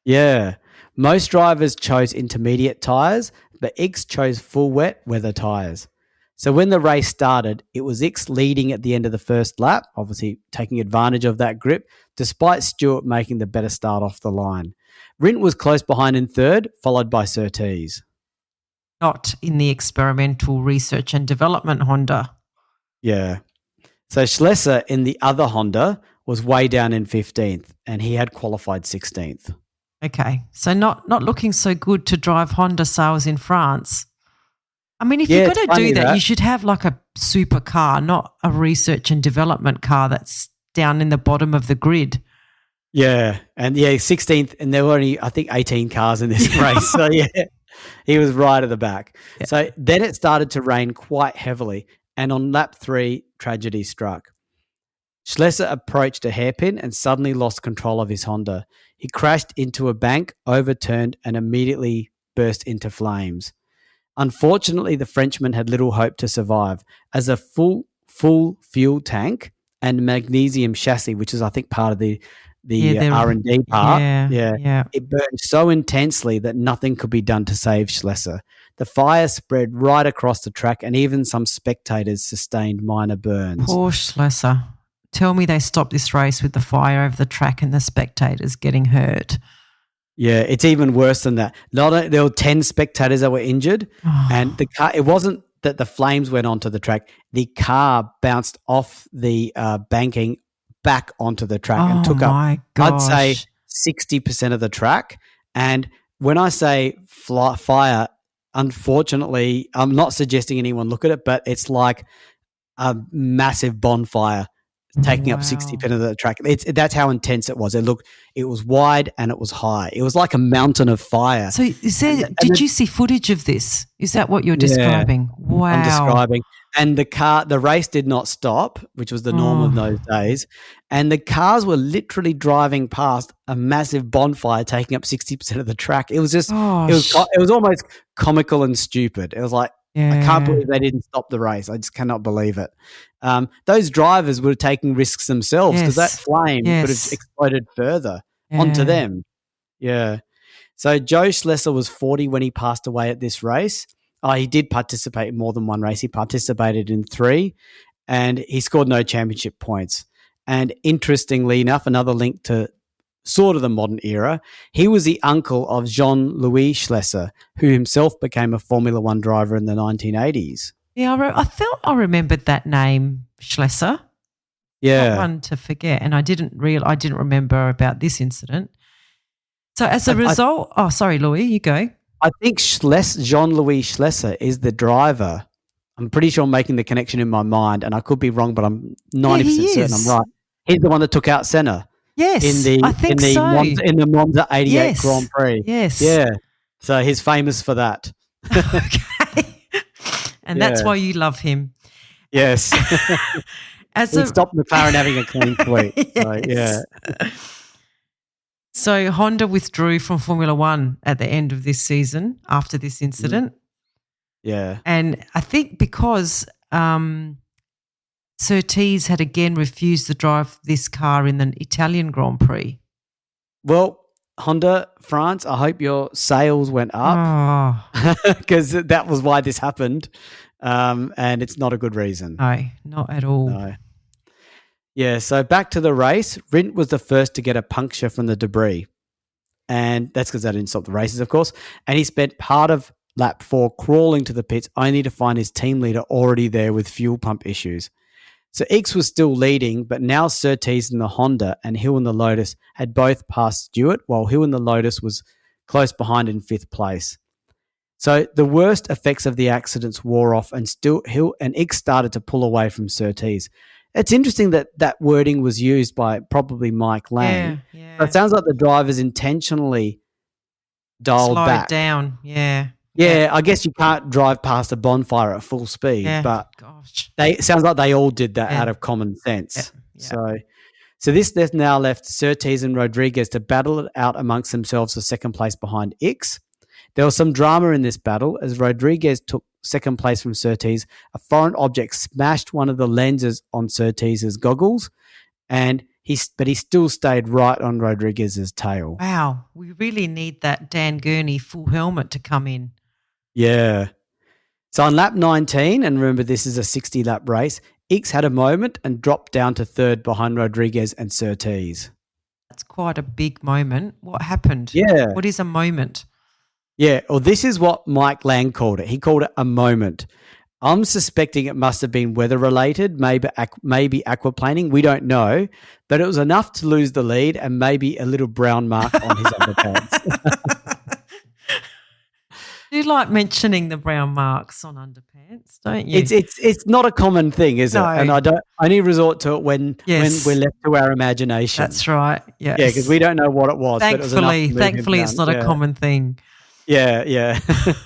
Yeah. Most drivers chose intermediate tyres, but Ickx chose full wet weather tyres. So when the race started, it was Ickx leading at the end of the first lap, obviously taking advantage of that grip, despite Stewart making the better start off the line. Rindt was close behind in third, followed by Surtees. Not in the experimental research and development Honda. Yeah. So Schlesser in the other Honda was way down in 15th, and he had qualified 16th. Okay, so not looking so good to drive Honda sales in France. I mean, if you're going to do that, you should have like a super car, not a research and development car that's down in the bottom of the grid. Yeah, and 16th, and there were only, I think, 18 cars in this race. So, yeah, he was right at the back. Yeah. So then it started to rain quite heavily, and on lap 3, tragedy struck. Schlesser approached a hairpin and suddenly lost control of his Honda. He crashed into a bank, overturned, and immediately burst into flames. Unfortunately, the Frenchman had little hope to survive, as a full fuel tank and magnesium chassis, which is, I think, part of the R&D part, it burned so intensely that nothing could be done to save Schlesser. The fire spread right across the track, and even some spectators sustained minor burns. Poor Schlesser. Tell me they stopped this race with the fire over the track and the spectators getting hurt. Yeah, it's even worse than that. There were 10 spectators that were injured, and the car. It wasn't that the flames went onto the track. The car bounced off the banking back onto the track and took up, I'd say, 60% of the track. And when I say fire, unfortunately, I'm not suggesting anyone look at it, but it's like a massive bonfire taking up 60% Wow. of the track. That's how intense it was. It was wide and it was high. It was like a mountain of fire. So did you see footage of this? Is that what you're Yeah, describing? I'm Wow. describing. And the race did not stop, which was the norm of those Oh, days. And the cars were literally driving past a massive bonfire taking up 60% of the track. It was just, gosh. it was almost comical and stupid. It was like, I can't Yeah. believe they didn't stop the race. I just cannot believe it. Those drivers were taking risks themselves because that Yes. flame could have Yes. exploded further onto Yeah. them. Yeah. So Joe Schlesser was 40 when he passed away at this race. He did participate in more than one race. He participated in 3, and he scored no championship points. And interestingly enough, another link to sort of the modern era, he was the uncle of Jean-Louis Schlesser, who himself became a Formula One driver in the 1980s. Yeah, I felt I remembered that name, Schlesser. Not Yeah. one to forget. And I didn't remember about this incident. So as a result, sorry, Louis, you go. I think Jean-Louis Schlesser is the driver. I'm pretty sure I'm making the connection in my mind, and I could be wrong, but I'm 90% certain I'm right. He's the one that took out Senna. Yes, I think so. In the Monza 88 Yes. Grand Prix. Yes. Yeah. So he's famous for that. Okay. And that's why you love him. Yes. He stopped McLaren having a clean sweep. Yes. So, yeah. So Honda withdrew from Formula One at the end of this season after this incident. Yeah. And I think because Surtees had again refused to drive this car in the Italian Grand Prix. Well, Honda France, I hope your sales went up because that was why this happened. And it's not a good reason. No, not at all. No. Yeah, so back to the race. Rindt was the first to get a puncture from the debris. And that's because they didn't stop the races, of course. And he spent part of lap 4 crawling to the pits only to find his team leader already there with fuel pump issues. So Ickx was still leading, but now Surtees in the Honda and Hill in the Lotus had both passed Stewart, while Hill in the Lotus was close behind in 5th place. So the worst effects of the accidents wore off, and still Hill and Ickx started to pull away from Surtees. It's interesting that that wording was used by probably Mike Lang. Yeah. So it sounds like the drivers intentionally dialed back. Slowed down, yeah. Yeah, I guess you can't drive past a bonfire at full speed, but it sounds like they all did that out of common sense. Yeah. So this now left Surtees and Rodriguez to battle it out amongst themselves for second place behind Ickx. There was some drama in this battle as Rodriguez took second place from Surtees. A foreign object smashed one of the lenses on Surtees' goggles, but he still stayed right on Rodriguez's tail. Wow, we really need that Dan Gurney full helmet to come in. Yeah. So on lap 19, and remember this is a 60-lap race, Ickx had a moment and dropped down to 3rd behind Rodriguez and Surtees. That's quite a big moment. What happened? Yeah. What is a moment? Yeah, well, this is what Mike Lang called it. He called it a moment. I'm suspecting it must have been weather-related, maybe aquaplaning. We don't know. But it was enough to lose the lead and maybe a little brown mark on his underpants. You like mentioning the brown marks on underpants, don't you? It's not a common thing, is it? And I only resort to it when we're left to our imagination. That's right. Yes. Yeah, because we don't know what it was. Thankfully, it's not a common thing. Yeah.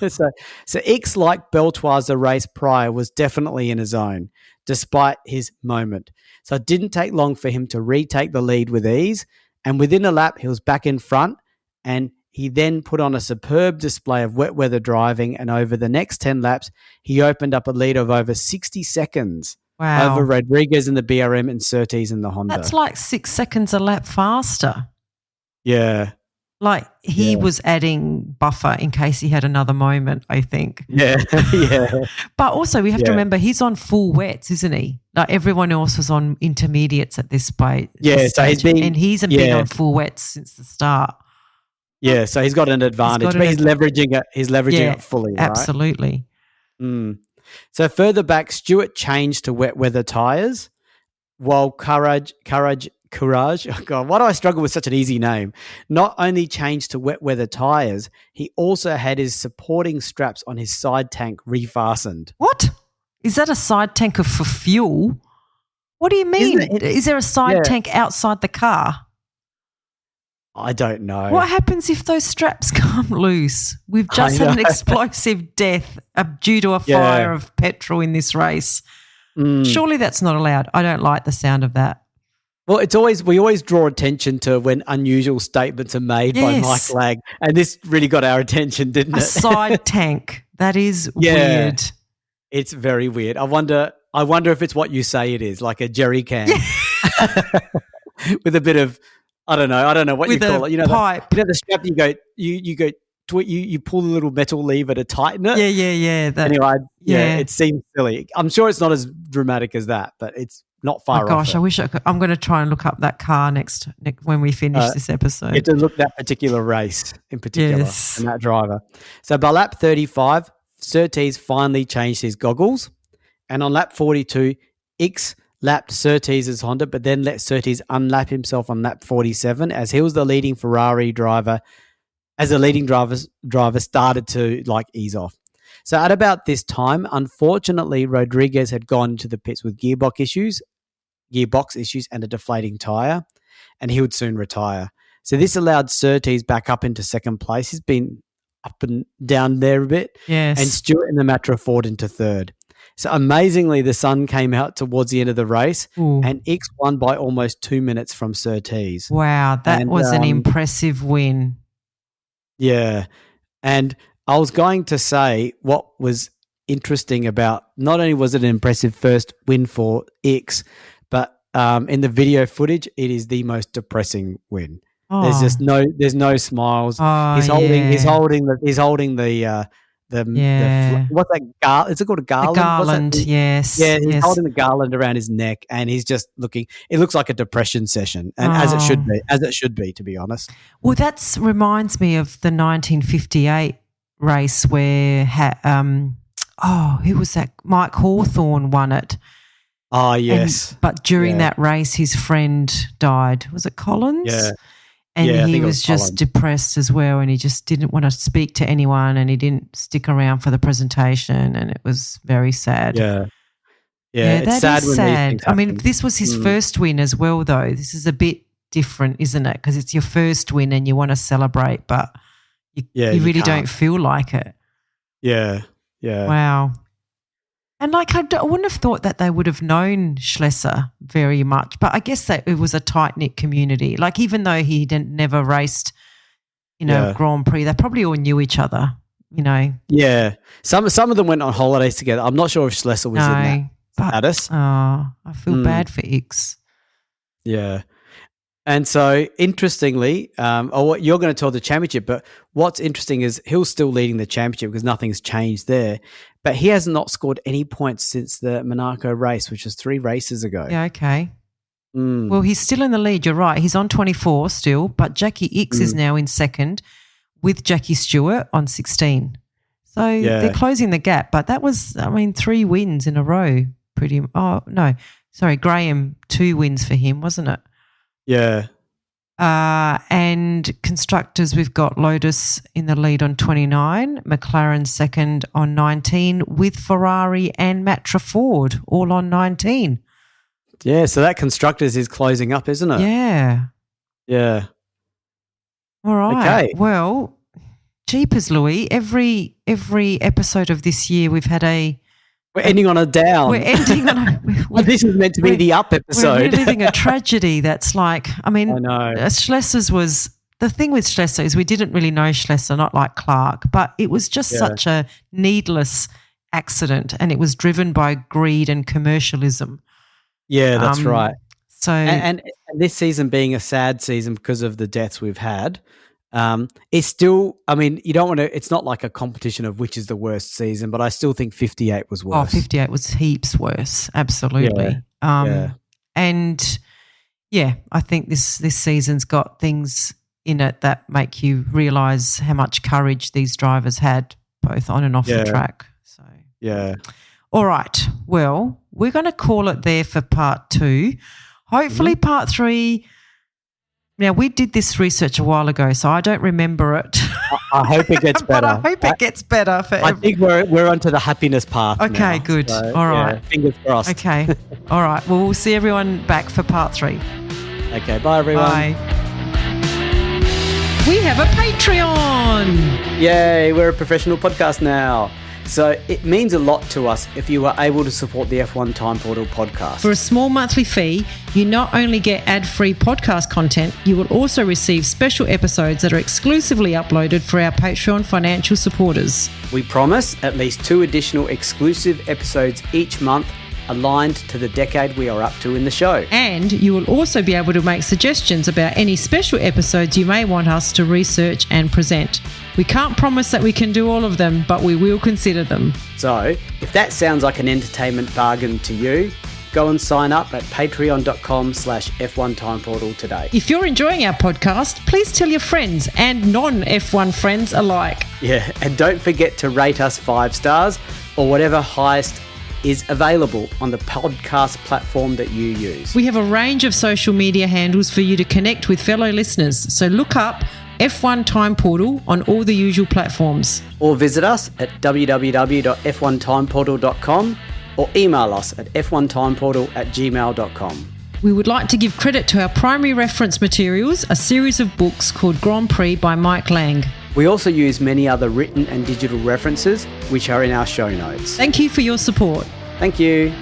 So Ickx, like Beltoise the race prior, was definitely in his zone, despite his moment. So it didn't take long for him to retake the lead with ease, and within a lap, he was back in front, and he then put on a superb display of wet weather driving, and over the next 10 laps, he opened up a lead of over 60 seconds over Rodriguez in the BRM and Surtees in the Honda. That's like 6 seconds a lap faster. Yeah. Like he was adding buffer in case he had another moment, I think. Yeah. But also we have to remember he's on full wets, isn't he? Like everyone else was on intermediates at this point. Yeah, so he's been on full wets since the start. Yeah, so he's got an advantage, but he's leveraging it. He's leveraging it fully, right? Absolutely. So further back, Stewart changed to wet weather tyres, while Courage. Oh God, why do I struggle with such an easy name? Not only changed to wet weather tyres, he also had his supporting straps on his side tank refastened. What? Is that a side tanker for fuel? What do you mean? Is there a side tank outside the car? I don't know. What happens if those straps come loose? We've just had an explosive death due to a fire of petrol in this race. Surely that's not allowed. I don't like the sound of that. Well, we always draw attention to when unusual statements are made by Mike Lag, and this really got our attention, didn't it? A side tank. That is weird. It's very weird. I wonder if it's what you say it is, like a jerry can with a bit of I don't know what you call it. You know, pipe. The strap. You pull the little metal lever to tighten it. Yeah. Anyway, it seems silly. I'm sure it's not as dramatic as that, but it's not far off. Gosh, I wish I could. I'm going to try and look up that car next when we finish this episode. You have to look at that particular race in particular and that driver. So by lap 35, Surtees finally changed his goggles, and on lap 42, Ickx lapped Surtees' Honda, but then let Surtees unlap himself on lap 47 as he was the leading Ferrari driver. As the leading driver started to ease off. So at about this time, unfortunately, Rodriguez had gone into the pits with gearbox issues and a deflating tyre, and he would soon retire. So this allowed Surtees back up into second place. He's been up and down there a bit. Yes. And Stewart in the Matra Ford into third. So amazingly, the sun came out towards the end of the race, and Ickx won by almost 2 minutes from Surtees. Wow, that was an impressive win. Yeah. And I was going to say what was interesting about not only was it an impressive first win for Ickx, but in the video footage, it is the most depressing win. There's just there's no smiles. He's holding the what's that? Is it called a garland? The garland, yes. Yeah, he's holding the garland around his neck, and he's just looking. It looks like a depression session, and as it should be, to be honest. Well, that reminds me of the 1958 race where who was that? Mike Hawthorne won it. Oh yes, but during that race, his friend died. Was it Collins? Yeah. And he was just depressed as well, and he just didn't want to speak to anyone, and he didn't stick around for the presentation, and it was very sad. Yeah, it's sad when these things happen. I mean, this was his first win as well, though. This is a bit different, isn't it? Because it's your first win and you want to celebrate, but you really don't feel like it. Yeah. Wow. And I wouldn't have thought that they would have known Schlesser very much, but I guess that it was a tight-knit community. Even though he never raced, Grand Prix, they probably all knew each other, Yeah. Some of them went on holidays together. I'm not sure if Schlesser was in that status. Oh, I feel bad for Ickx. Yeah. And so, interestingly, you're going to tell the championship, but what's interesting is Hill's still leading the championship because nothing's changed there. But he has not scored any points since the Monaco race, which was 3 races ago. Yeah, okay. Well, he's still in the lead. You're right. He's on 24 still, but Jackie Ickx is now in second with Jackie Stewart on 16. So they're closing the gap. But that was, 3 wins in a row. Graham, 2 wins for him, wasn't it? Yeah. And constructors, we've got Lotus in the lead on 29, McLaren second on 19, with Ferrari and Matra Ford all on 19. Yeah, so that constructors is closing up, isn't it? Yeah. Yeah. All right. Okay. Well, jeepers, Louis, every episode of this year we've had we're ending on a down. We're ending on a... this is meant to be the up episode. We're reliving a tragedy that's I know. Schlesser's was... The thing with Schlesser is we didn't really know Schlesser, not like Clark, but it was just such a needless accident, and it was driven by greed and commercialism. Yeah, that's right. So and this season being a sad season because of the deaths we've had, it's still, you don't want to, it's not like a competition of which is the worst season, but I still think 58 was worse. 58 was heaps worse, absolutely. And I think this season's got things in it that make you realise how much courage these drivers had, both on and off the track. So all right, well, we're going to call it there for part 2. Hopefully part 3 Now, we did this research a while ago, so I don't remember it. I hope it gets better. But I hope it gets better for I think we're onto the happiness path. Okay, now. good. So, all right. Yeah, fingers crossed. Okay. All right. Well, we'll see everyone back for part 3. Okay. Bye, everyone. Bye. We have a Patreon. Yay, we're a professional podcast now. So it means a lot to us if you are able to support the F1 Time Portal podcast. For a small monthly fee, you not only get ad-free podcast content, you will also receive special episodes that are exclusively uploaded for our Patreon financial supporters. We promise at least 2 additional exclusive episodes each month aligned to the decade we are up to in the show. And you will also be able to make suggestions about any special episodes you may want us to research and present. We can't promise that we can do all of them, but we will consider them. So, if that sounds like an entertainment bargain to you, go and sign up at patreon.com/F1 Time Portal today. If you're enjoying our podcast, please tell your friends and non-F1 friends alike. Yeah, and don't forget to rate us 5 stars or whatever highest is available on the podcast platform that you use. We have a range of social media handles for you to connect with fellow listeners, so look up F1 Time Portal on all the usual platforms. Or visit us at www.f1timeportal.com or email us at f1timeportal@gmail.com. We would like to give credit to our primary reference materials, a series of books called Grand Prix by Mike Lang. We also use many other written and digital references, which are in our show notes. Thank you for your support. Thank you.